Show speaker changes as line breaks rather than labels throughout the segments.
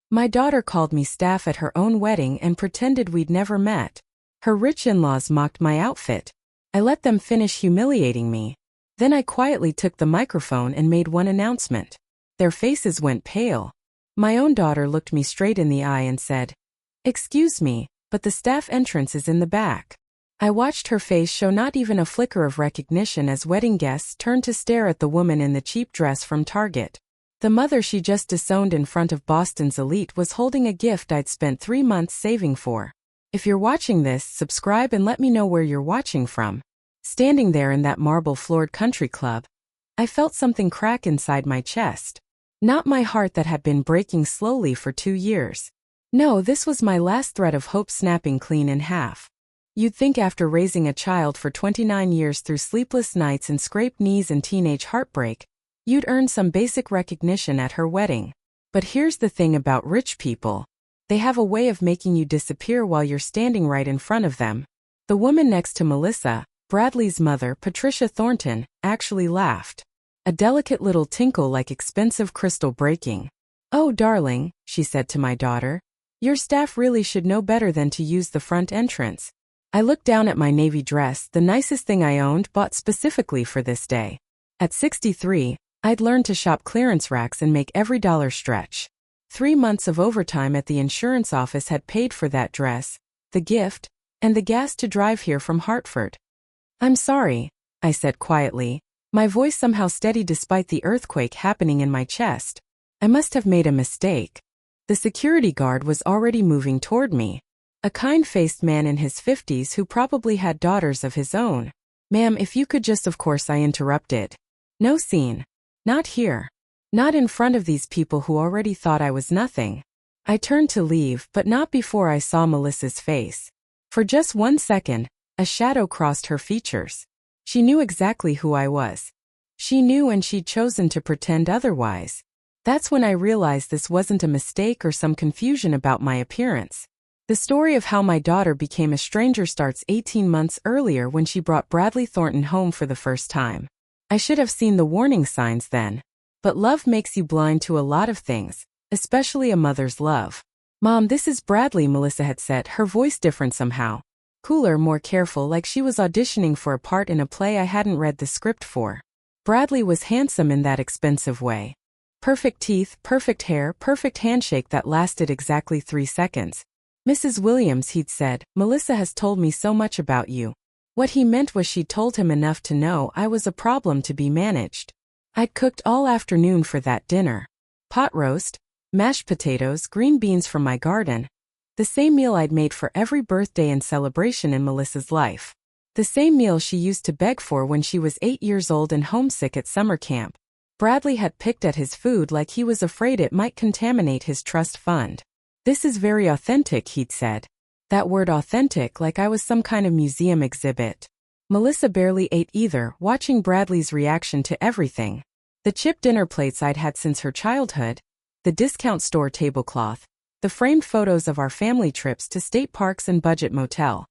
My daughter called me staff at her own wedding and pretended we'd never met. Her rich in-laws mocked my outfit. I let them finish humiliating me. Then I quietly took the microphone and made one announcement. Their faces went pale. My own daughter looked me straight in the eye and said, "Excuse me, but the staff entrance is in the back." I watched her face show not even a flicker of recognition as wedding guests turned to stare at the woman in the cheap dress from Target. The mother she just disowned in front of Boston's elite was holding a gift I'd spent 3 months saving for. If you're watching this, subscribe and let me know where you're watching from. Standing there in that marble-floored country club, I felt something crack inside my chest. Not my heart that had been breaking slowly for 2 years. No, this was my last thread of hope snapping clean in half. You'd think after raising a child for 29 years through sleepless nights and scraped knees and teenage heartbreak, you'd earn some basic recognition at her wedding. But here's the thing about rich people. They have a way of making you disappear while you're standing right in front of them. The woman next to Melissa, Bradley's mother, Patricia Thornton, actually laughed. A delicate little tinkle like expensive crystal breaking. "Oh, darling," she said to my daughter, "your staff really should know better than to use the front entrance." I looked down at my navy dress, the nicest thing I owned, bought specifically for this day. At 63, I'd learned to shop clearance racks and make every dollar stretch. 3 months of overtime at the insurance office had paid for that dress, the gift, and the gas to drive here from Hartford. "I'm sorry," I said quietly, my voice somehow steady despite the earthquake happening in my chest. "I must have made a mistake." The security guard was already moving toward me. A kind-faced man in his 50s who probably had daughters of his own. "Ma'am, if you could just..." Of course I interrupted. "No scene. Not here. Not in front of these people who already thought I was nothing." I turned to leave, but not before I saw Melissa's face. For just 1 second, a shadow crossed her features. She knew exactly who I was. She knew, and she'd chosen to pretend otherwise. That's when I realized this wasn't a mistake or some confusion about my appearance. The story of how my daughter became a stranger starts 18 months earlier when she brought Bradley Thornton home for the first time. I should have seen the warning signs then. But love makes you blind to a lot of things, especially a mother's love. "Mom, this is Bradley," Melissa had said, her voice different somehow. Cooler, more careful, like she was auditioning for a part in a play I hadn't read the script for. Bradley was handsome in that expensive way. Perfect teeth, perfect hair, perfect handshake that lasted exactly 3 seconds. "Mrs. Williams," he'd said, "Melissa has told me so much about you." What he meant was she'd told him enough to know I was a problem to be managed. I'd cooked all afternoon for that dinner. Pot roast, mashed potatoes, green beans from my garden. The same meal I'd made for every birthday and celebration in Melissa's life. The same meal she used to beg for when she was 8 years old and homesick at summer camp. Bradley had picked at his food like he was afraid it might contaminate his trust fund. "This is very authentic," he'd said. That word authentic, like I was some kind of museum exhibit. Melissa barely ate either, watching Bradley's reaction to everything. The chip dinner plates I'd had since her childhood, the discount store tablecloth, the framed photos of our family trips to state parks and budget motel.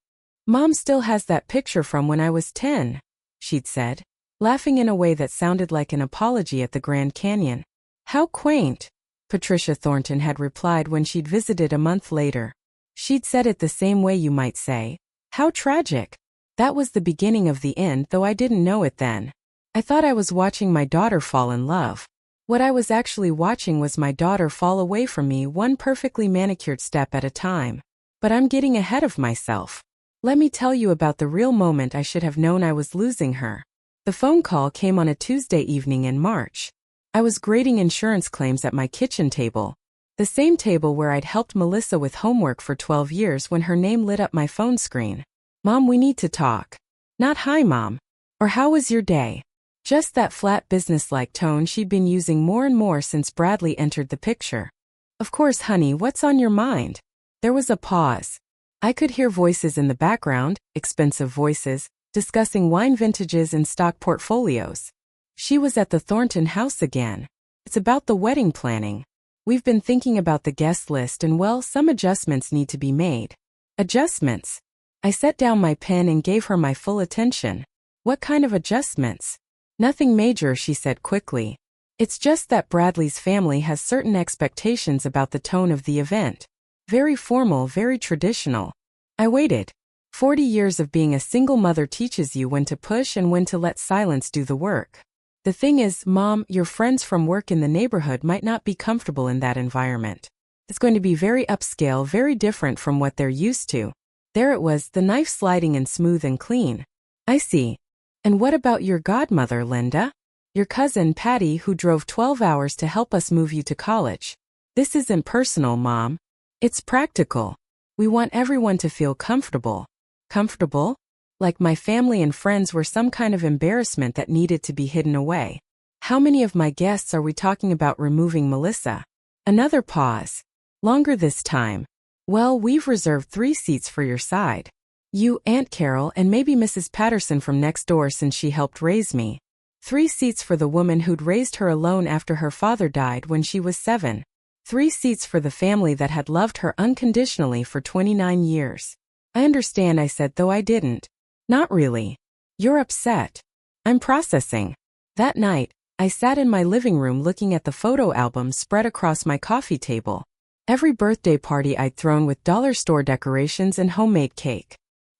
"Mom still has that picture from when I was 10, she'd said, laughing in a way that sounded like an apology at the Grand Canyon. "How quaint," Patricia Thornton had replied when she'd visited a month later. She'd said it the same way you might say, "How tragic." That was the beginning of the end, though I didn't know it then. I thought I was watching my daughter fall in love. What I was actually watching was my daughter fall away from me, one perfectly manicured step at a time. But I'm getting ahead of myself. Let me tell you about the real moment I should have known I was losing her. The phone call came on a Tuesday evening in March. I was grading insurance claims at my kitchen table. The same table where I'd helped Melissa with homework for 12 years when her name lit up my phone screen. "Mom, we need to talk." Not "Hi, Mom," or "How was your day?" Just that flat businesslike tone she'd been using more and more since Bradley entered the picture. "Of course, honey, what's on your mind?" There was a pause. I could hear voices in the background, expensive voices, discussing wine vintages and stock portfolios. She was at the Thornton house again. "It's about the wedding planning. We've been thinking about the guest list and, well, some adjustments need to be made." "Adjustments?" I set down my pen and gave her my full attention. "What kind of adjustments?" "Nothing major," she said quickly. It's just that Bradley's family has certain expectations about the tone of the event. Very formal, very traditional. I waited. 40 years of being a single mother teaches you when to push and when to let silence do the work. The thing is, Mom, your friends from work in the neighborhood might not be comfortable in that environment. It's going to be very upscale, very different from what they're used to. There it was, the knife sliding and smooth and clean. I see. And what about your godmother, Linda? Your cousin, Patty, who drove 12 hours to help us move you to college. This isn't personal, Mom. It's practical. We want everyone to feel comfortable. Comfortable? Like my family and friends were some kind of embarrassment that needed to be hidden away. How many of my guests are we talking about removing, Melissa? Another pause. Longer this time. Well, we've reserved 3 seats for your side. You, Aunt Carol, and maybe Mrs. Patterson from next door since she helped raise me. 3 seats for the woman who'd raised her alone after her father died when she was 7. 3 seats for the family that had loved her unconditionally for 29 years. I understand, I said, though I didn't. Not really. You're upset. I'm processing. That night, I sat in my living room looking at the photo album spread across my coffee table. Every birthday party I'd thrown with dollar store decorations and homemade cake.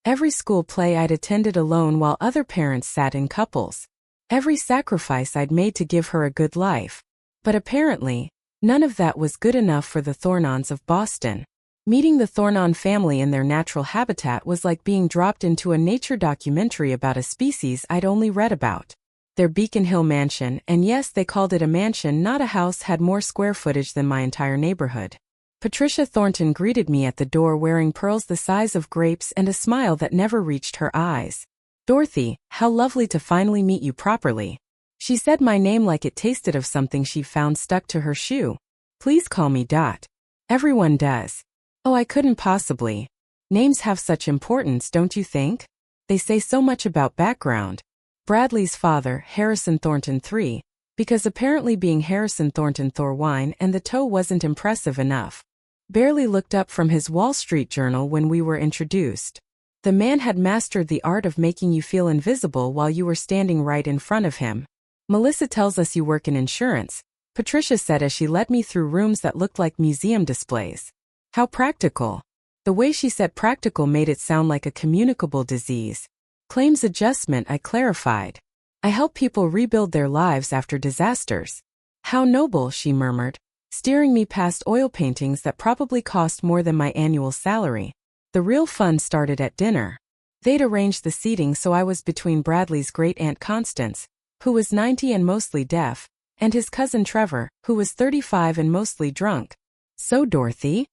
Every school play I'd attended alone while other parents sat in couples. Every sacrifice I'd made to give her a good life. But apparently, none of that was good enough for the Thornons of Boston. Meeting the Thornon family in their natural habitat was like being dropped into a nature documentary about a species I'd only read about. Their Beacon Hill mansion, and yes, they called it a mansion, not a house, had more square footage than my entire neighborhood. Patricia Thornton greeted me at the door wearing pearls the size of grapes and a smile that never reached her eyes. Dorothy, how lovely to finally meet you properly. She said my name like it tasted of something she found stuck to her shoe. Please call me Dot. Everyone does. Oh, I couldn't possibly. Names have such importance, don't you think? They say so much about background. Bradley's father, Harrison Thornton III, because apparently being Harrison Thornton Thorwine and the toe wasn't impressive enough. Barely looked up from his Wall Street Journal when we were introduced. The man had mastered the art of making you feel invisible while you were standing right in front of him. Melissa tells us you work in insurance, Patricia said as she led me through rooms that looked like museum displays. How practical. The way she said practical made it sound like a communicable disease. Claims adjustment, I clarified. I help people rebuild their lives after disasters. How noble, she murmured, steering me past oil paintings that probably cost more than my annual salary. The real fun started at dinner. They'd arranged the seating so I was between Bradley's great-aunt Constance, who was 90 and mostly deaf, and his cousin Trevor, who was 35 and mostly drunk. So, Dorothy?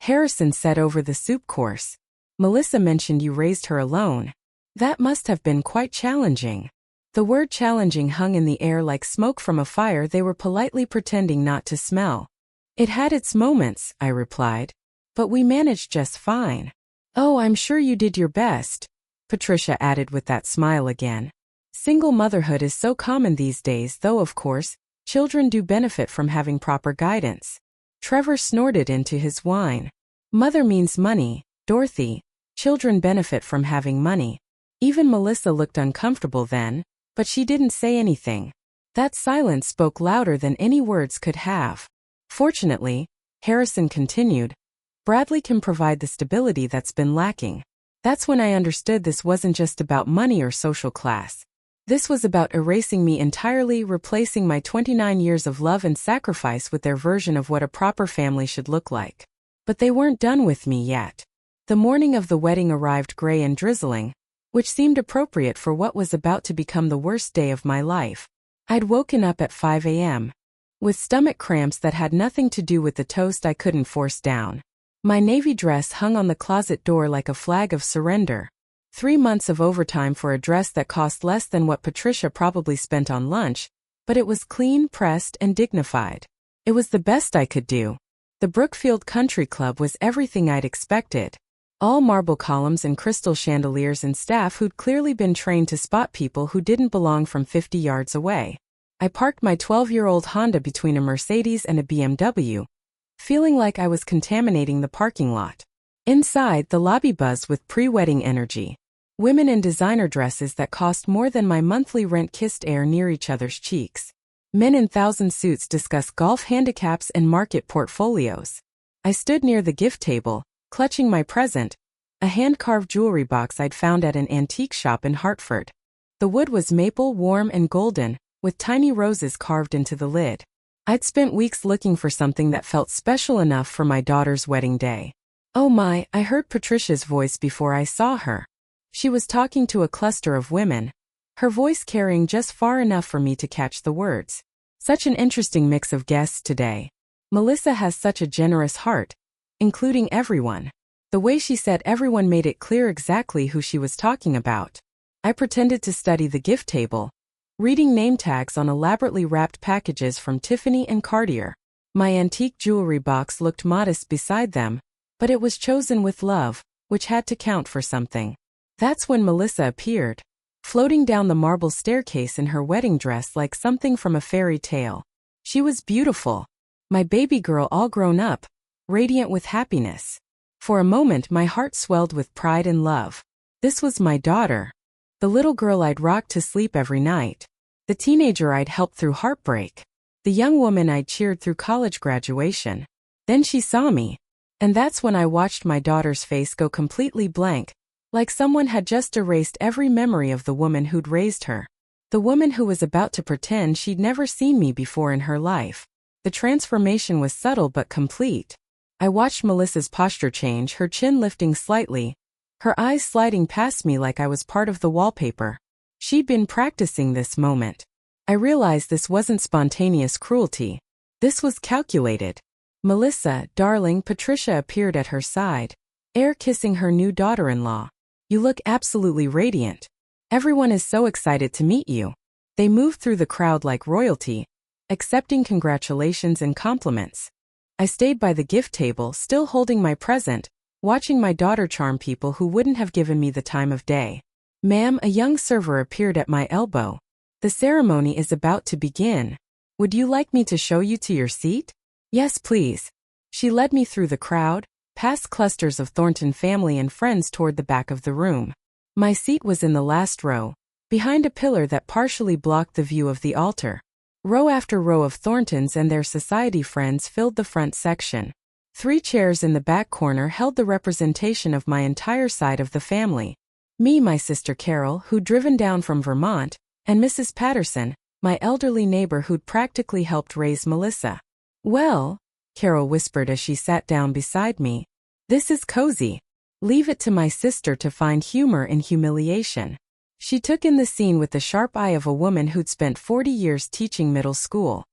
Harrison said over the soup course. Melissa mentioned you raised her alone. That must have been quite challenging. The word challenging hung in the air like smoke from a fire they were politely pretending not to smell. It had its moments, I replied. But we managed just fine. Oh, I'm sure you did your best, Patricia added with that smile again. Single motherhood is so common these days, though of course, children do benefit from having proper guidance. Trevor snorted into his wine. Mother means money, Dorothy. Children benefit from having money. Even Melissa looked uncomfortable then, but she didn't say anything. That silence spoke louder than any words could have. Fortunately, Harrison continued, Bradley can provide the stability that's been lacking. That's when I understood this wasn't just about money or social class. This was about erasing me entirely, replacing my 29 years of love and sacrifice with their version of what a proper family should look like. But they weren't done with me yet. The morning of the wedding arrived gray and drizzling, which seemed appropriate for what was about to become the worst day of my life. I'd woken up at 5 a.m. with stomach cramps that had nothing to do with the toast I couldn't force down. My navy dress hung on the closet door like a flag of surrender. 3 months of overtime for a dress that cost less than what Patricia probably spent on lunch, but it was clean, pressed, and dignified. It was the best I could do. The Brookfield Country Club was everything I'd expected. All marble columns and crystal chandeliers and staff who'd clearly been trained to spot people who didn't belong from 50 yards away. I parked my 12-year-old Honda between a Mercedes and a BMW, feeling like I was contaminating the parking lot. Inside, the lobby buzzed with pre-wedding energy. Women in designer dresses that cost more than my monthly rent kissed air near each other's cheeks. Men in thousand suits discuss golf handicaps and market portfolios. I stood near the gift table, clutching my present, a hand-carved jewelry box I'd found at an antique shop in Hartford. The wood was maple, warm and golden, with tiny roses carved into the lid. I'd spent weeks looking for something that felt special enough for my daughter's wedding day. Oh my, I heard Patricia's voice before I saw her. She was talking to a cluster of women, her voice carrying just far enough for me to catch the words. Such an interesting mix of guests today. Melissa has such a generous heart, including everyone. The way she said everyone made it clear exactly who she was talking about. I pretended to study the gift table, reading name tags on elaborately wrapped packages from Tiffany and Cartier. My antique jewelry box looked modest beside them, but it was chosen with love, which had to count for something. That's when Melissa appeared, floating down the marble staircase in her wedding dress like something from a fairy tale. She was beautiful, my baby girl all grown up, radiant with happiness. For a moment my heart swelled with pride and love. This was my daughter, the little girl I'd rocked to sleep every night, the teenager I'd helped through heartbreak, the young woman I'd cheered through college graduation. Then she saw me, and that's when I watched my daughter's face go completely blank, like someone had just erased every memory of the woman who'd raised her. The woman who was about to pretend she'd never seen me before in her life. The transformation was subtle but complete. I watched Melissa's posture change, her chin lifting slightly, her eyes sliding past me like I was part of the wallpaper. She'd been practicing this moment. I realized this wasn't spontaneous cruelty. This was calculated. Melissa, darling, Patricia appeared at her side, air kissing her new daughter-in-law. You look absolutely radiant. Everyone is so excited to meet you. They moved through the crowd like royalty, accepting congratulations and compliments. I stayed by the gift table, still holding my present, watching my daughter charm people who wouldn't have given me the time of day. Ma'am, a young server appeared at my elbow. The ceremony is about to begin. Would you like me to show you to your seat? Yes, please. She led me through the crowd, past clusters of Thornton family and friends toward the back of the room. My seat was in the last row, behind a pillar that partially blocked the view of the altar. Row after row of Thorntons and their society friends filled the front section. 3 chairs in the back corner held the representation of my entire side of the family. Me, my sister Carol, who'd driven down from Vermont, and Mrs. Patterson, my elderly neighbor who'd practically helped raise Melissa. Well, Carol whispered as she sat down beside me, this is cozy. Leave it to my sister to find humor in humiliation. She took in the scene with the sharp eye of a woman who'd spent 40 years teaching middle school.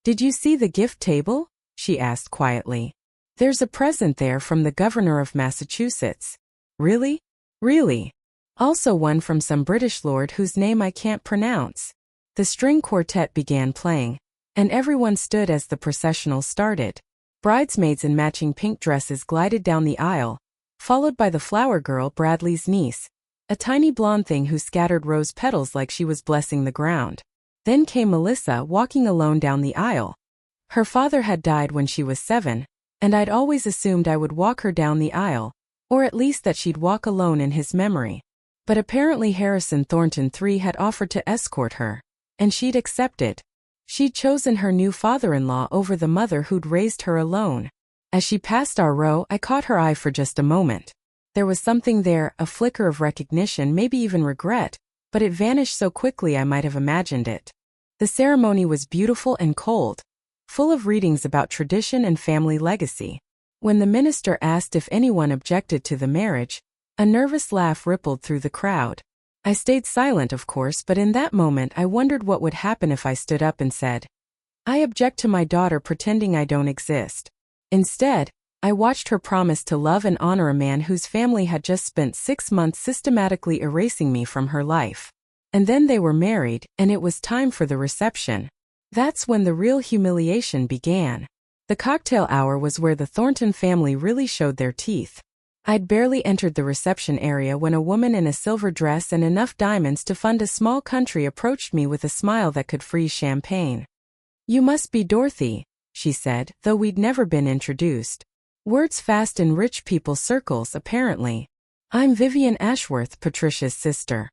Did you see the gift table? She asked quietly. There's a present there from the governor of Massachusetts. Really? Really? Also one from some British lord whose name I can't pronounce. The string quartet began playing, and everyone stood as the processional started. Bridesmaids in matching pink dresses glided down the aisle, followed by the flower girl, Bradley's niece, a tiny blonde thing who scattered rose petals like she was blessing the ground. Then came Melissa, walking alone down the aisle. Her father had died when she was 7, and I'd always assumed I would walk her down the aisle, or at least that she'd walk alone in his memory. But apparently Harrison Thornton III had offered to escort her, and she'd accepted. She'd chosen her new father-in-law over the mother who'd raised her alone. As she passed our row, I caught her eye for just a moment. There was something there, a flicker of recognition, maybe even regret, but it vanished so quickly I might have imagined it. The ceremony was beautiful and cold, full of readings about tradition and family legacy. When the minister asked if anyone objected to the marriage, a nervous laugh rippled through the crowd. I stayed silent, of course, but in that moment I wondered what would happen if I stood up and said, I object to my daughter pretending I don't exist. Instead, I watched her promise to love and honor a man whose family had just spent 6 months systematically erasing me from her life. And then they were married, and it was time for the reception. That's when the real humiliation began. The cocktail hour was where the Thornton family really showed their teeth. I'd barely entered the reception area when a woman in a silver dress and enough diamonds to fund a small country approached me with a smile that could freeze champagne. You must be Dorothy, she said, though we'd never been introduced. Words fast in rich people's circles, apparently. I'm Vivian Ashworth, Patricia's sister.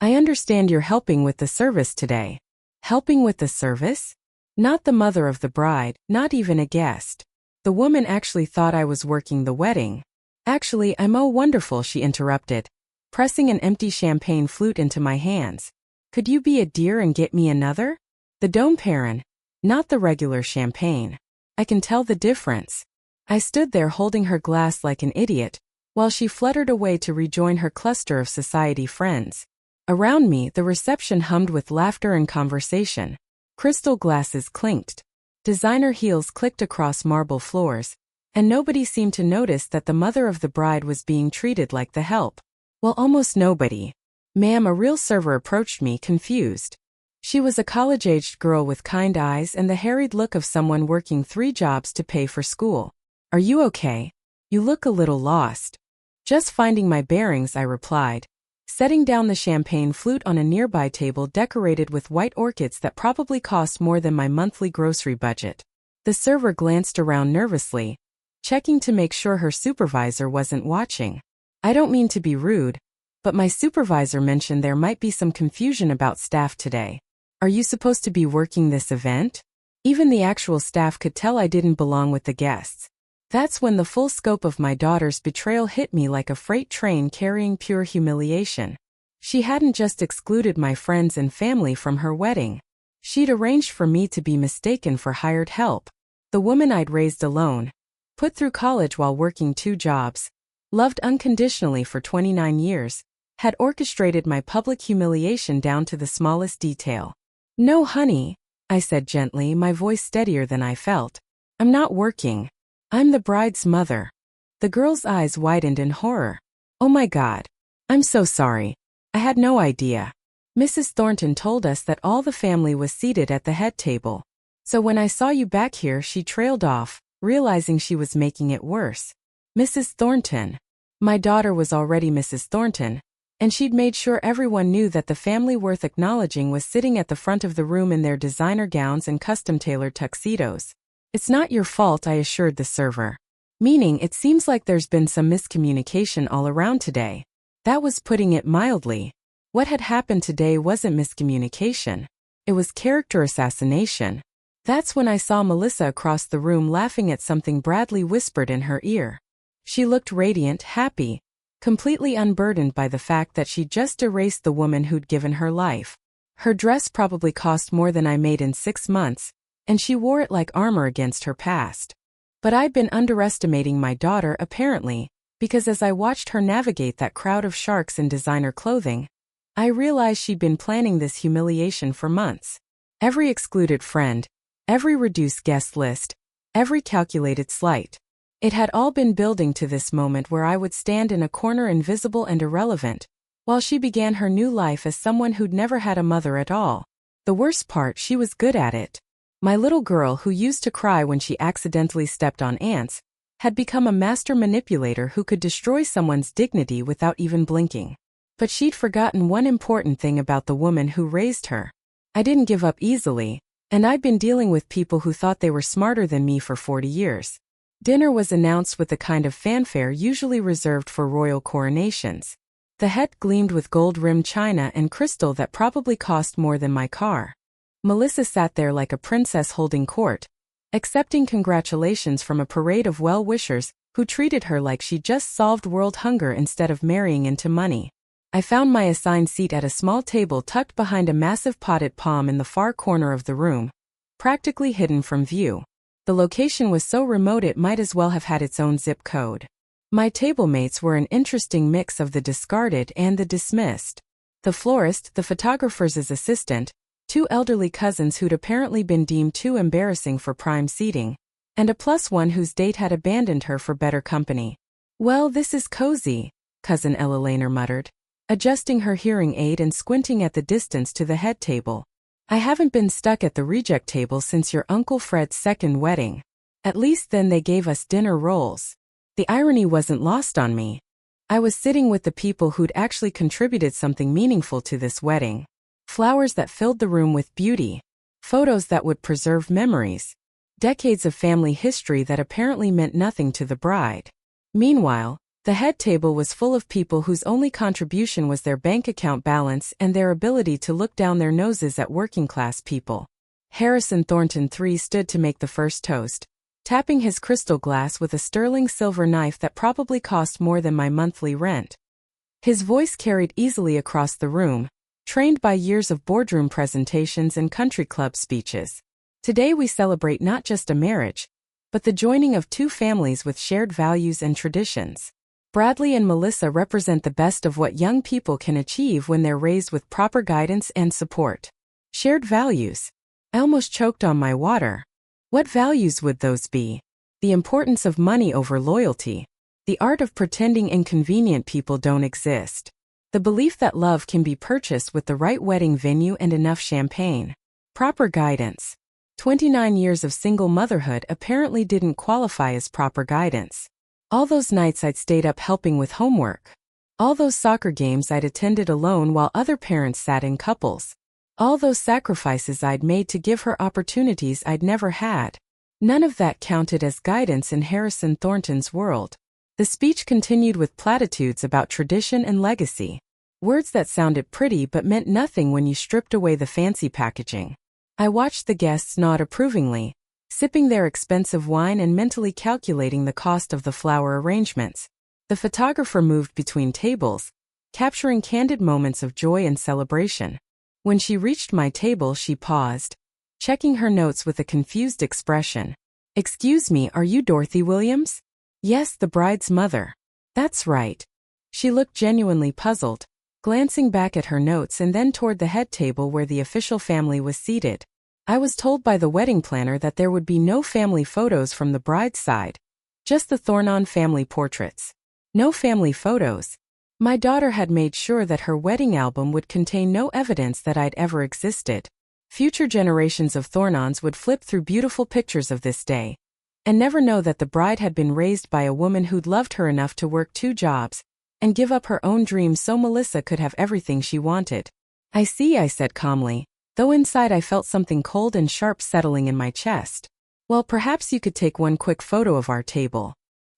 I understand you're helping with the service today. Helping with the service? Not the mother of the bride, not even a guest. The woman actually thought I was working the wedding. Actually, I'm oh wonderful, she interrupted, pressing an empty champagne flute into my hands. Could you be a dear and get me another? The Dom Perignon, not the regular champagne. I can tell the difference. I stood there holding her glass like an idiot, while she fluttered away to rejoin her cluster of society friends. Around me, the reception hummed with laughter and conversation. Crystal glasses clinked. Designer heels clicked across marble floors, and nobody seemed to notice that the mother of the bride was being treated like the help. Well, almost nobody. Ma'am, a real server approached me, confused. She was a college-aged girl with kind eyes and the harried look of someone working 3 jobs to pay for school. Are you okay? You look a little lost. Just finding my bearings, I replied, setting down the champagne flute on a nearby table decorated with white orchids that probably cost more than my monthly grocery budget. The server glanced around nervously, checking to make sure her supervisor wasn't watching. I don't mean to be rude, but my supervisor mentioned there might be some confusion about staff today. Are you supposed to be working this event? Even the actual staff could tell I didn't belong with the guests. That's when the full scope of my daughter's betrayal hit me like a freight train carrying pure humiliation. She hadn't just excluded my friends and family from her wedding. She'd arranged for me to be mistaken for hired help. The woman I'd raised alone, put through college while working 2 jobs, loved unconditionally for 29 years, had orchestrated my public humiliation down to the smallest detail. No, honey, I said gently, my voice steadier than I felt. I'm not working. I'm the bride's mother. The girl's eyes widened in horror. Oh my God. I'm so sorry. I had no idea. Mrs. Thornton told us that all the family was seated at the head table. So when I saw you back here, she trailed off, realizing she was making it worse. Mrs. Thornton. My daughter was already Mrs. Thornton, and she'd made sure everyone knew that the family worth acknowledging was sitting at the front of the room in their designer gowns and custom-tailored tuxedos. It's not your fault, I assured the server. Meaning, it seems like there's been some miscommunication all around today. That was putting it mildly. What had happened today wasn't miscommunication. It was character assassination. That's when I saw Melissa across the room laughing at something Bradley whispered in her ear. She looked radiant, happy, completely unburdened by the fact that she'd just erased the woman who'd given her life. Her dress probably cost more than I made in 6 months, and she wore it like armor against her past. But I'd been underestimating my daughter apparently, because as I watched her navigate that crowd of sharks in designer clothing, I realized she'd been planning this humiliation for months. Every excluded friend, every reduced guest list, every calculated slight. It had all been building to this moment where I would stand in a corner invisible and irrelevant, while she began her new life as someone who'd never had a mother at all. The worst part, she was good at it. My little girl, who used to cry when she accidentally stepped on ants, had become a master manipulator who could destroy someone's dignity without even blinking. But she'd forgotten one important thing about the woman who raised her. I didn't give up easily, and I'd been dealing with people who thought they were smarter than me for 40 years. Dinner was announced with the kind of fanfare usually reserved for royal coronations. The head gleamed with gold-rimmed china and crystal that probably cost more than my car. Melissa sat there like a princess holding court, accepting congratulations from a parade of well-wishers who treated her like she'd just solved world hunger instead of marrying into money. I found my assigned seat at a small table tucked behind a massive potted palm in the far corner of the room, practically hidden from view. The location was so remote it might as well have had its own zip code. My tablemates were an interesting mix of the discarded and the dismissed. The florist, the photographer's assistant, 2 elderly cousins who'd apparently been deemed too embarrassing for prime seating, and a +1 whose date had abandoned her for better company. Well, this is cozy, Cousin Ella Laner muttered, adjusting her hearing aid and squinting at the distance to the head table. I haven't been stuck at the reject table since your Uncle Fred's 2nd wedding. At least then they gave us dinner rolls. The irony wasn't lost on me. I was sitting with the people who'd actually contributed something meaningful to this wedding. Flowers that filled the room with beauty. Photos that would preserve memories. Decades of family history that apparently meant nothing to the bride. Meanwhile, the head table was full of people whose only contribution was their bank account balance and their ability to look down their noses at working-class people. Harrison Thornton III stood to make the first toast, tapping his crystal glass with a sterling silver knife that probably cost more than my monthly rent. His voice carried easily across the room, trained by years of boardroom presentations and country club speeches. Today we celebrate not just a marriage, but the joining of two families with shared values and traditions. Bradley and Melissa represent the best of what young people can achieve when they're raised with proper guidance and support. Shared values. I almost choked on my water. What values would those be? The importance of money over loyalty. The art of pretending inconvenient people don't exist. The belief that love can be purchased with the right wedding venue and enough champagne. Proper guidance. 29 years of single motherhood apparently didn't qualify as proper guidance. All those nights I'd stayed up helping with homework. All those soccer games I'd attended alone while other parents sat in couples. All those sacrifices I'd made to give her opportunities I'd never had. None of that counted as guidance in Harrison Thornton's world. The speech continued with platitudes about tradition and legacy. Words that sounded pretty but meant nothing when you stripped away the fancy packaging. I watched the guests nod approvingly, sipping their expensive wine and mentally calculating the cost of the flower arrangements. The photographer moved between tables, capturing candid moments of joy and celebration. When she reached my table, she paused, checking her notes with a confused expression. "Excuse me, are you Dorothy Williams?" "Yes, the bride's mother." "That's right." She looked genuinely puzzled, glancing back at her notes and then toward the head table where the official family was seated. I was told by the wedding planner that there would be no family photos from the bride's side, just the Thornton family portraits. No family photos. My daughter had made sure that her wedding album would contain no evidence that I'd ever existed. Future generations of Thorntons would flip through beautiful pictures of this day and never know that the bride had been raised by a woman who'd loved her enough to work 2 jobs and give up her own dreams so Melissa could have everything she wanted. "I see," I said calmly, though inside I felt something cold and sharp settling in my chest. "Well, perhaps you could take one quick photo of our table."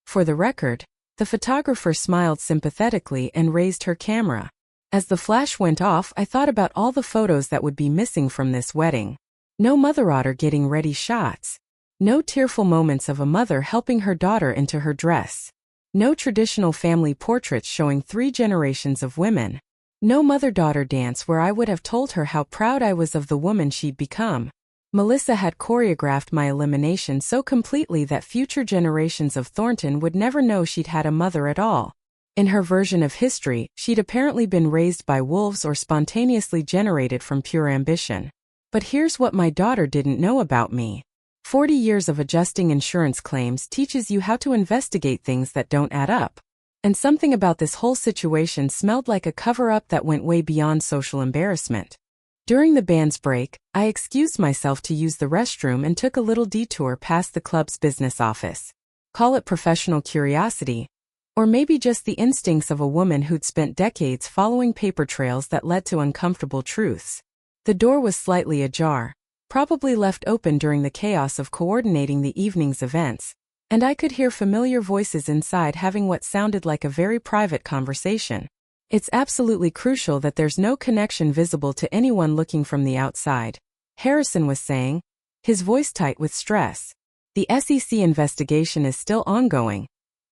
For the record, the photographer smiled sympathetically and raised her camera. As the flash went off, I thought about all the photos that would be missing from this wedding. No mother otter getting ready shots. No tearful moments of a mother helping her daughter into her dress. No traditional family portraits showing 3 generations of women. No mother-daughter dance where I would have told her how proud I was of the woman she'd become. Melissa had choreographed my elimination so completely that future generations of Thornton would never know she'd had a mother at all. In her version of history, she'd apparently been raised by wolves or spontaneously generated from pure ambition. But here's what my daughter didn't know about me. 40 years of adjusting insurance claims teaches you how to investigate things that don't add up. And something about this whole situation smelled like a cover-up that went way beyond social embarrassment. During the band's break, I excused myself to use the restroom and took a little detour past the club's business office. Call it professional curiosity, or maybe just the instincts of a woman who'd spent decades following paper trails that led to uncomfortable truths. The door was slightly ajar, probably left open during the chaos of coordinating the evening's events, and I could hear familiar voices inside having what sounded like a very private conversation. "It's absolutely crucial that there's no connection visible to anyone looking from the outside," Harrison was saying, his voice tight with stress. "The SEC investigation is still ongoing,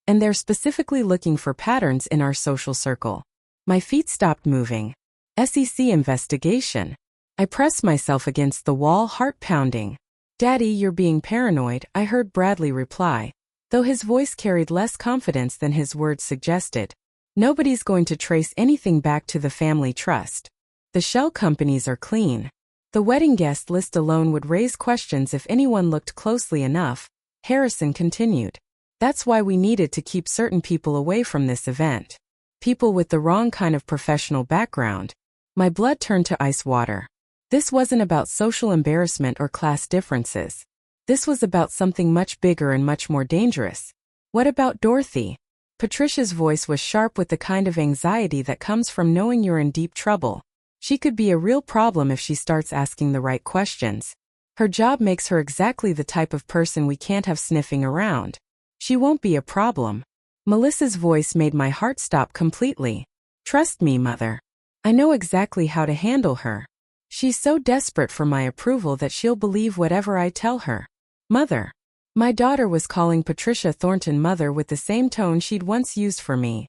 and they're specifically looking for patterns in our social circle." My feet stopped moving. SEC investigation. I pressed myself against the wall, heart pounding. "Daddy, you're being paranoid," I heard Bradley reply, though his voice carried less confidence than his words suggested. "Nobody's going to trace anything back to the family trust. The shell companies are clean. The wedding guest list alone would raise questions if anyone looked closely enough," Harrison continued. "That's why we needed to keep certain people away from this event. People with the wrong kind of professional background." My blood turned to ice water. This wasn't about social embarrassment or class differences. This was about something much bigger and much more dangerous. "What about Dorothy?" Patricia's voice was sharp with the kind of anxiety that comes from knowing you're in deep trouble. "She could be a real problem if she starts asking the right questions. Her job makes her exactly the type of person we can't have sniffing around. She won't be a problem." Melissa's voice made my heart stop completely. "Trust me, Mother. I know exactly how to handle her. She's so desperate for my approval that she'll believe whatever I tell her. Mother. My daughter was calling Patricia Thornton mother with the same tone she'd once used for me.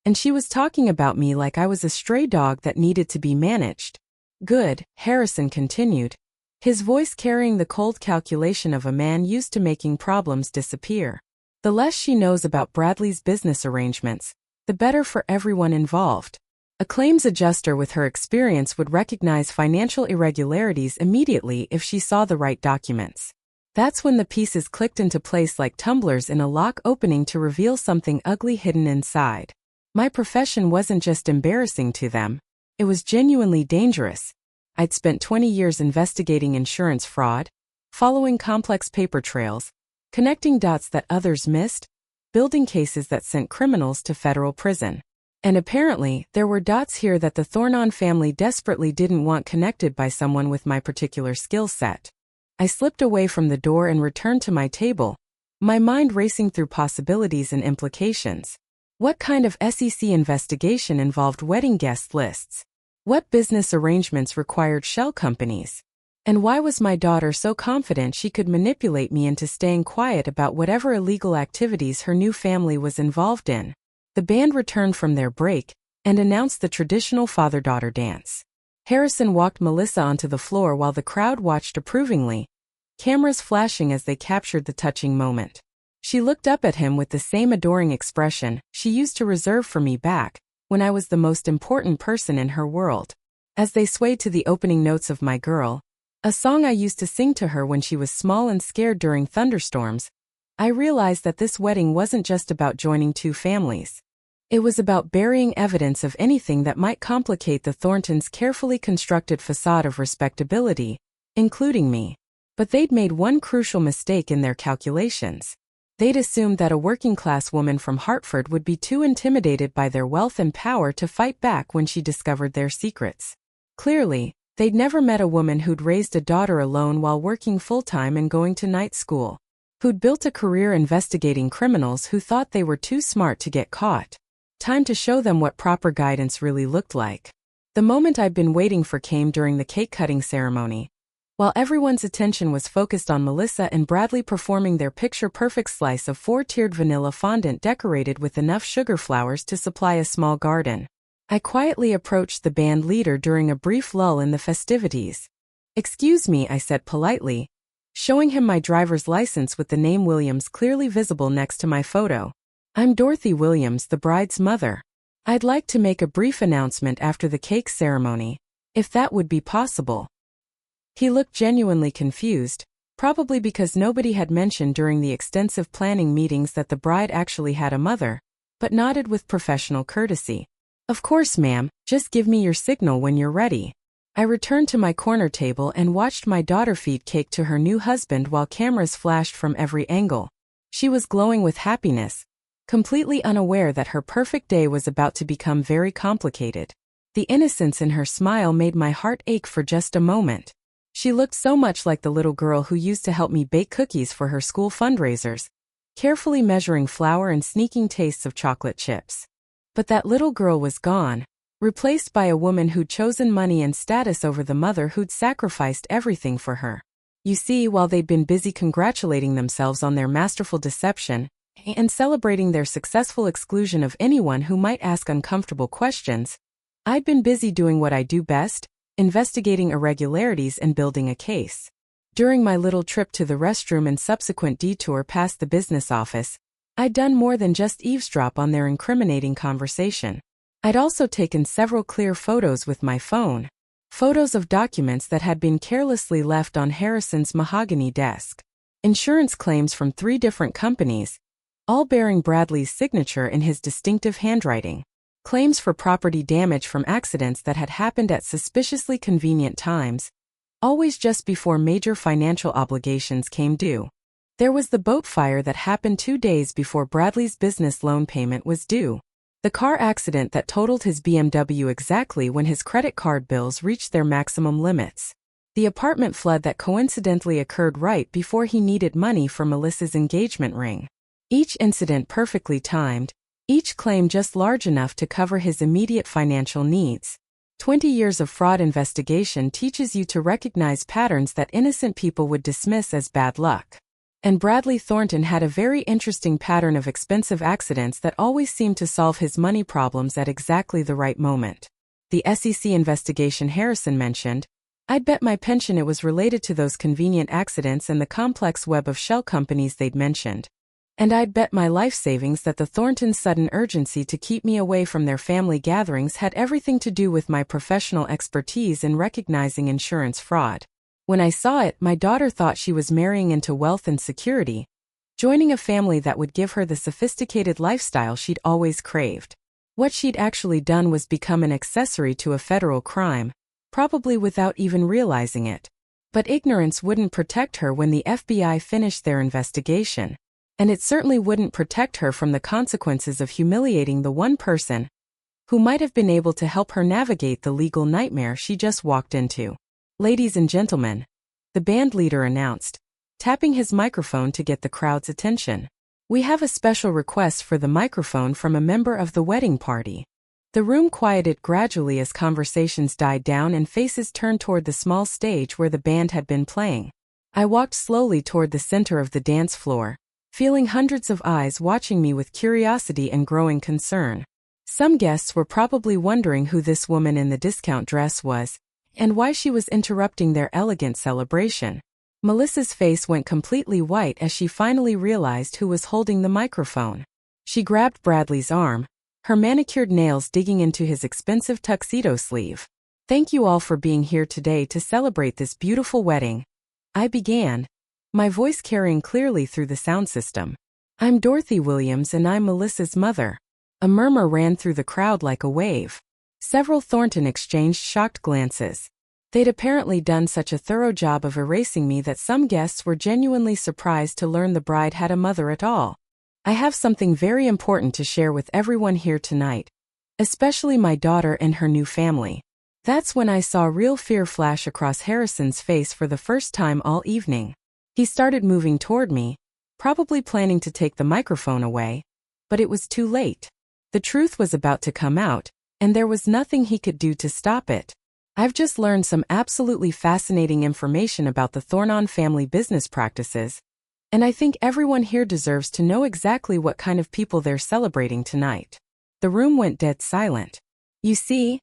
And she was talking about me like I was a stray dog that needed to be managed. Good, Harrison continued, his voice carrying the cold calculation of a man used to making problems disappear. The less she knows about Bradley's business arrangements, the better for everyone involved. A claims adjuster with her experience would recognize financial irregularities immediately if she saw the right documents. That's when the pieces clicked into place like tumblers in a lock opening to reveal something ugly hidden inside. My profession wasn't just embarrassing to them, it was genuinely dangerous. I'd spent 20 years investigating insurance fraud, following complex paper trails, connecting dots that others missed, building cases that sent criminals to federal prison. And apparently, there were dots here that the Thornton family desperately didn't want connected by someone with my particular skill set. I slipped away from the door and returned to my table, my mind racing through possibilities and implications. What kind of SEC investigation involved wedding guest lists? What business arrangements required shell companies? And why was my daughter so confident she could manipulate me into staying quiet about whatever illegal activities her new family was involved in? The band returned from their break and announced the traditional father-daughter dance. Harrison walked Melissa onto the floor while the crowd watched approvingly, cameras flashing as they captured the touching moment. She looked up at him with the same adoring expression she used to reserve for me back when I was the most important person in her world. As they swayed to the opening notes of My Girl, a song I used to sing to her when she was small and scared during thunderstorms, I realized that this wedding wasn't just about joining two families. It was about burying evidence of anything that might complicate the Thorntons' carefully constructed facade of respectability, including me. But they'd made one crucial mistake in their calculations. They'd assumed that a working-class woman from Hartford would be too intimidated by their wealth and power to fight back when she discovered their secrets. Clearly, they'd never met a woman who'd raised a daughter alone while working full-time and going to night school, who'd built a career investigating criminals who thought they were too smart to get caught. Time to show them what proper guidance really looked like. The moment I'd been waiting for came during the cake-cutting ceremony. While everyone's attention was focused on Melissa and Bradley performing their picture-perfect slice of four-tiered vanilla fondant decorated with enough sugar flowers to supply a small garden, I quietly approached the band leader during a brief lull in the festivities. "Excuse me," I said politely, showing him my driver's license with the name Williams clearly visible next to my photo. "I'm Dorothy Williams, the bride's mother. I'd like to make a brief announcement after the cake ceremony, if that would be possible." He looked genuinely confused, probably because nobody had mentioned during the extensive planning meetings that the bride actually had a mother, but nodded with professional courtesy. "Of course, ma'am, just give me your signal when you're ready." I returned to my corner table and watched my daughter feed cake to her new husband while cameras flashed from every angle. She was glowing with happiness, completely unaware that her perfect day was about to become very complicated. The innocence in her smile made my heart ache for just a moment. She looked so much like the little girl who used to help me bake cookies for her school fundraisers, carefully measuring flour and sneaking tastes of chocolate chips. But that little girl was gone, replaced by a woman who'd chosen money and status over the mother who'd sacrificed everything for her. You see, while they'd been busy congratulating themselves on their masterful deception, and celebrating their successful exclusion of anyone who might ask uncomfortable questions, I'd been busy doing what I do best, investigating irregularities and building a case. During my little trip to the restroom and subsequent detour past the business office, I'd done more than just eavesdrop on their incriminating conversation. I'd also taken several clear photos with my phone, photos of documents that had been carelessly left on Harrison's mahogany desk. Insurance claims from 3 different companies, all bearing Bradley's signature in his distinctive handwriting. Claims for property damage from accidents that had happened at suspiciously convenient times, always just before major financial obligations came due. There was the boat fire that happened 2 days before Bradley's business loan payment was due. The car accident that totaled his BMW exactly when his credit card bills reached their maximum limits. The apartment flood that coincidentally occurred right before he needed money for Melissa's engagement ring. Each incident perfectly timed, each claim just large enough to cover his immediate financial needs. 20 years of fraud investigation teaches you to recognize patterns that innocent people would dismiss as bad luck. And Bradley Thornton had a very interesting pattern of expensive accidents that always seemed to solve his money problems at exactly the right moment. The SEC investigation Harrison mentioned, I'd bet my pension it was related to those convenient accidents and the complex web of shell companies they'd mentioned. And I'd bet my life savings that the Thorntons' sudden urgency to keep me away from their family gatherings had everything to do with my professional expertise in recognizing insurance fraud. When I saw it, my daughter thought she was marrying into wealth and security, joining a family that would give her the sophisticated lifestyle she'd always craved. What she'd actually done was become an accessory to a federal crime, probably without even realizing it. But ignorance wouldn't protect her when the FBI finished their investigation. And it certainly wouldn't protect her from the consequences of humiliating the one person who might have been able to help her navigate the legal nightmare she just walked into. Ladies and gentlemen, the band leader announced, tapping his microphone to get the crowd's attention. We have a special request for the microphone from a member of the wedding party. The room quieted gradually as conversations died down and faces turned toward the small stage where the band had been playing. I walked slowly toward the center of the dance floor, feeling hundreds of eyes watching me with curiosity and growing concern. Some guests were probably wondering who this woman in the discount dress was, and why she was interrupting their elegant celebration. Melissa's face went completely white as she finally realized who was holding the microphone. She grabbed Bradley's arm, her manicured nails digging into his expensive tuxedo sleeve. Thank you all for being here today to celebrate this beautiful wedding. I began, my voice carrying clearly through the sound system. I'm Dorothy Williams and I'm Melissa's mother. A murmur ran through the crowd like a wave. Several Thornton exchanged shocked glances. They'd apparently done such a thorough job of erasing me that some guests were genuinely surprised to learn the bride had a mother at all. I have something very important to share with everyone here tonight, especially my daughter and her new family. That's when I saw real fear flash across Harrison's face for the first time all evening. He started moving toward me, probably planning to take the microphone away, but it was too late. The truth was about to come out, and there was nothing he could do to stop it. I've just learned some absolutely fascinating information about the Thornton family business practices, and I think everyone here deserves to know exactly what kind of people they're celebrating tonight. The room went dead silent. You see,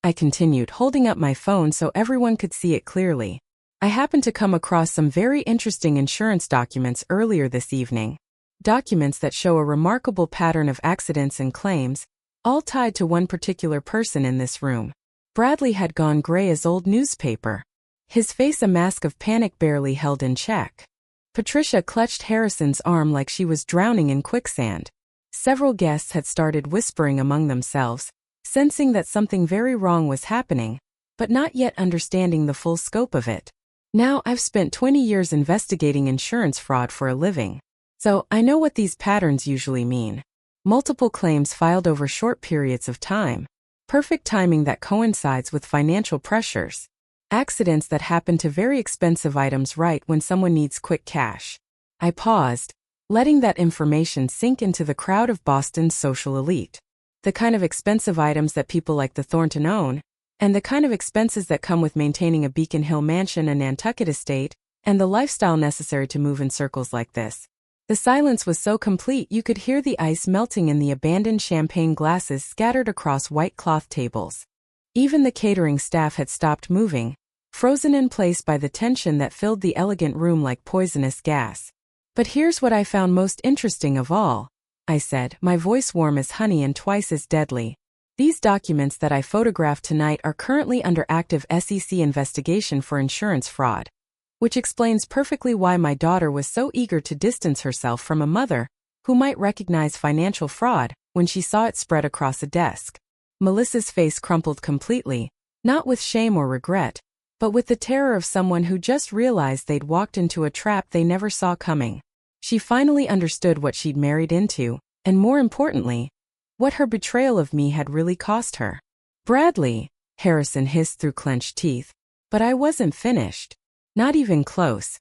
I continued, holding up my phone so everyone could see it clearly. I happened to come across some very interesting insurance documents earlier this evening. Documents that show a remarkable pattern of accidents and claims, all tied to one particular person in this room. Bradley had gone gray as old newspaper, his face a mask of panic barely held in check. Patricia clutched Harrison's arm like she was drowning in quicksand. Several guests had started whispering among themselves, sensing that something very wrong was happening, but not yet understanding the full scope of it. Now I've spent 20 years investigating insurance fraud for a living, so I know what these patterns usually mean. Multiple claims filed over short periods of time. Perfect timing that coincides with financial pressures. Accidents that happen to very expensive items right when someone needs quick cash. I paused, letting that information sink into the crowd of Boston's social elite. The kind of expensive items that people like the Thornton own, and the kind of expenses that come with maintaining a Beacon Hill mansion and Nantucket estate, and the lifestyle necessary to move in circles like this. The silence was so complete you could hear the ice melting in the abandoned champagne glasses scattered across white cloth tables. Even the catering staff had stopped moving, frozen in place by the tension that filled the elegant room like poisonous gas. But here's what I found most interesting of all, I said, my voice warm as honey and twice as deadly. These documents that I photographed tonight are currently under active SEC investigation for insurance fraud, which explains perfectly why my daughter was so eager to distance herself from a mother who might recognize financial fraud when she saw it spread across a desk. Melissa's face crumpled completely, not with shame or regret, but with the terror of someone who just realized they'd walked into a trap they never saw coming. She finally understood what she'd married into, and more importantly, what her betrayal of me had really cost her. Bradley, Harrison hissed through clenched teeth, but I wasn't finished. Not even close.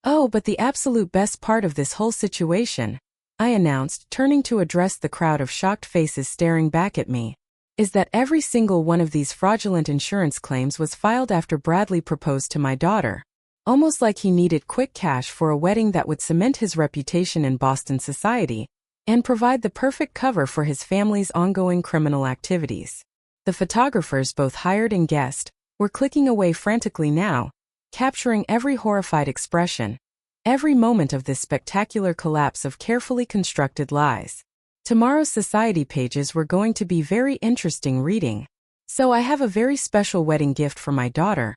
Oh, but the absolute best part of this whole situation, I announced, turning to address the crowd of shocked faces staring back at me. is that every single one of these fraudulent insurance claims was filed after Bradley proposed to my daughter, almost like he needed quick cash for a wedding that would cement his reputation in Boston society and provide the perfect cover for his family's ongoing criminal activities. The photographers, both hired and guest, were clicking away frantically now, capturing every horrified expression, every moment of this spectacular collapse of carefully constructed lies. Tomorrow's society pages were going to be very interesting reading. So I have a very special wedding gift for my daughter,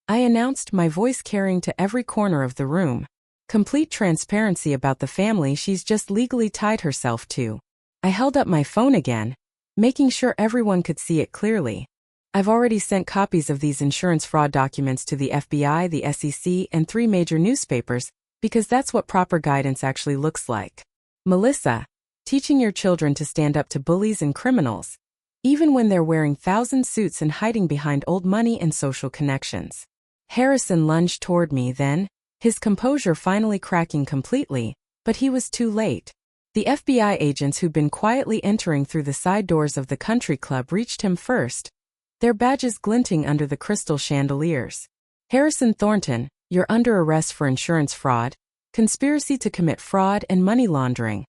I announced, my voice carrying to every corner of the room. Complete transparency about the family she's just legally tied herself to. I held up my phone again, making sure everyone could see it clearly. I've already sent copies of these insurance fraud documents to the FBI, the SEC, and 3 major newspapers, because that's what proper guidance actually looks like. Melissa, teaching your children to stand up to bullies and criminals, even when they're wearing 1,000 suits and hiding behind old money and social connections. Harrison lunged toward me then, his composure finally cracking completely, but he was too late. The FBI agents who'd been quietly entering through the side doors of the country club reached him first, their badges glinting under the crystal chandeliers. Harrison Thornton, you're under arrest for insurance fraud, conspiracy to commit fraud and money laundering,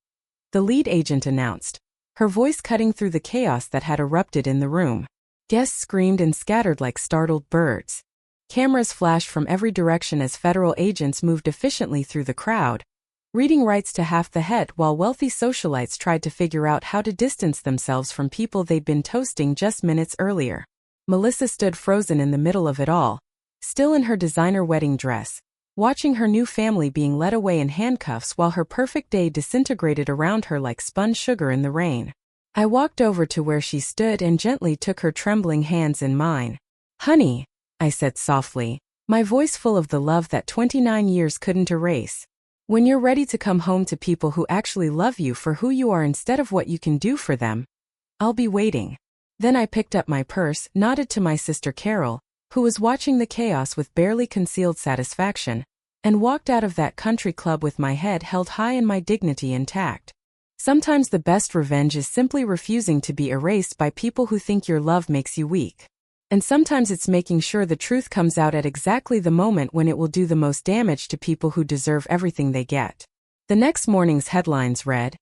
the lead agent announced, her voice cutting through the chaos that had erupted in the room. Guests screamed and scattered like startled birds. Cameras flashed from every direction as federal agents moved efficiently through the crowd, reading rights to half the head while wealthy socialites tried to figure out how to distance themselves from people they'd been toasting just minutes earlier. Melissa stood frozen in the middle of it all, still in her designer wedding dress, watching her new family being led away in handcuffs while her perfect day disintegrated around her like spun sugar in the rain. I walked over to where she stood and gently took her trembling hands in mine. "Honey," I said softly, my voice full of the love that 29 years couldn't erase. "When you're ready to come home to people who actually love you for who you are instead of what you can do for them, I'll be waiting." Then I picked up my purse, nodded to my sister Carol, who was watching the chaos with barely concealed satisfaction, and walked out of that country club with my head held high and my dignity intact. Sometimes the best revenge is simply refusing to be erased by people who think your love makes you weak. And sometimes it's making sure the truth comes out at exactly the moment when it will do the most damage to people who deserve everything they get. The next morning's headlines read,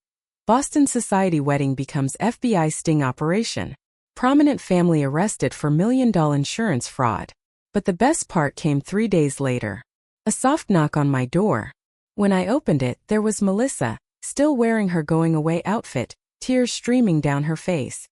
Boston society wedding becomes FBI sting operation. Prominent family arrested for $1 million insurance fraud. But the best part came 3 days later. A soft knock on my door. When I opened it, there was Melissa, still wearing her going-away outfit, tears streaming down her face.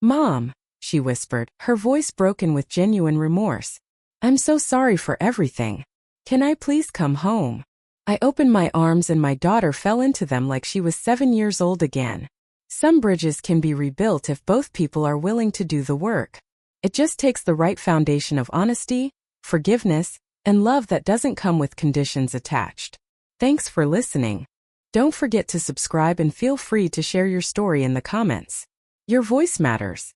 "Mom," she whispered, her voice broken with genuine remorse. "I'm so sorry for everything. Can I please come home?" I opened my arms and my daughter fell into them like she was 7 years old again. Some bridges can be rebuilt if both people are willing to do the work. It just takes the right foundation of honesty, forgiveness, and love that doesn't come with conditions attached. Thanks for listening. Don't forget to subscribe and feel free to share your story in the comments. Your voice matters.